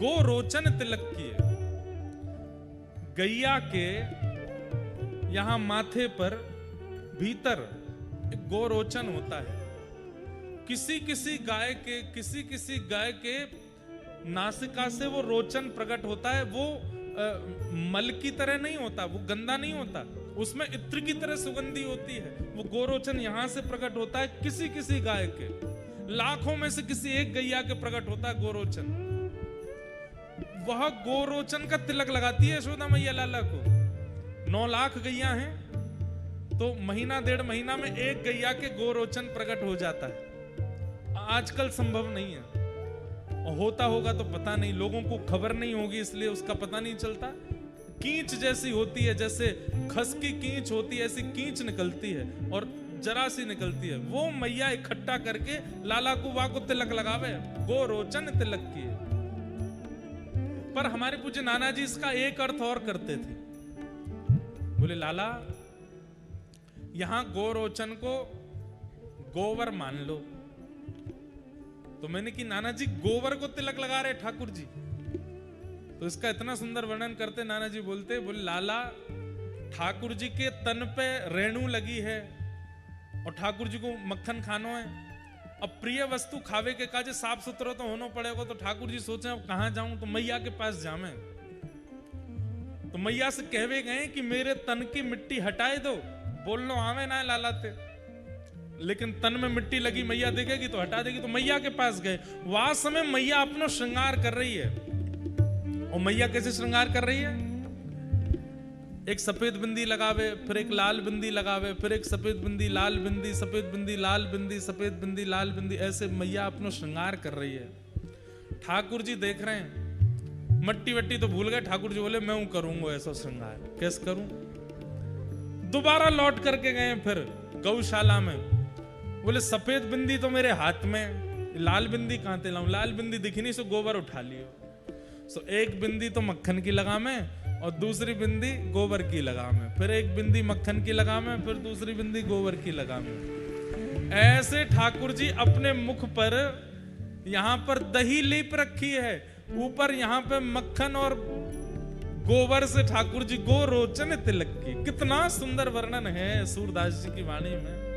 गो रोचन तिलक किए। गैया के यहां माथे पर भीतर एक गो रोचन होता है। किसी किसी गाय के नासिका से वो रोचन प्रकट होता है। वो मल की तरह नहीं होता, वो गंदा नहीं होता, उसमें इत्र की तरह सुगंधी होती है। वो गोरोचन यहां से प्रकट होता है। किसी किसी गाय के, लाखों में से किसी एक गैया के प्रकट होता है गोरोचन। वह गोरोचन का तिलक लगाती है यशोदा मैया लाला को। 9 लाख गैया हैं तो महीना 1.5 महीना में एक गैया के गोरोचन प्रकट हो जाता है। आजकल संभव नहीं है, और होता होगा तो पता नहीं, लोगों को खबर नहीं होगी इसलिए उसका पता नहीं चलता। कींच जैसी होती है, जैसे खस की कींच होती है ऐसी कींच निकलती है और जरा सी निकलती है। वो मैया इकट्ठा करके लाला कुआ को तिलक लगावे, गोरोचन तिलक किए। पर हमारे पूज्य नाना जी इसका एक अर्थ और करते थे। बोले लाला यहां गोरोचन को गोवर मान लो। तो मैंने कि नाना जी गोबर को तिलक लगा रहे ठाकुर जी। तो इसका इतना सुंदर वर्णन करते नाना जी, बोले लाला ठाकुर जी के तन पे रेणु लगी है और ठाकुर जी को मक्खन खानो है। अब प्रिय वस्तु खावे के काजे साफ सुथरा तो होना पड़ेगा। तो ठाकुर जी सोचे अब कहां जाऊं, तो मैया के पास जावे। तो मैया से कहवे गए कि मेरे तन की मिट्टी हटाए दो। बोलनो आवे ना लाला ते, लेकिन तन में मिट्टी लगी मैया देखेगी तो हटा देगी। तो मैया के पास गए। वहां समय मैया अपना श्रृंगार कर रही है। और मैया कैसे श्रृंगार कर रही है? एक सफेद बिंदी लगावे, फिर एक लाल बिंदी लगावे, फिर एक सफेद बिंदी लाल बिंदी, सफेद बिंदी लाल बिंदी, सफेद बिंदी लाल बिंदी, ऐसे मैया अपना श्रृंगार कर रही है। ठाकुर जी देख रहे हैं, मट्टी वट्टी तो भूल गए। ठाकुर जी बोले मैं करूंगा ऐसा श्रृंगार, कैसे करूं? दोबारा लौट करके गए फिर गौशाला में। बोले सफेद बिंदी तो मेरे हाथ में, लाल बिंदी कहां ते लाऊं? लाल बिंदी दिखी नहीं, सो गोबर उठा लियो। सो एक बिंदी तो मक्खन की लगा में और दूसरी बिंदी गोबर की लगा में, फिर एक बिंदी मक्खन की लगा में, फिर दूसरी बिंदी गोबर की लगा में। ऐसे ठाकुर जी अपने मुख पर यहां पर दही लीप रखी है, ऊपर यहां पे मक्खन और गोबर से ठाकुर जी गोरोचन तिलक की। कितना सुंदर वर्णन है सूरदास जी की वाणी में।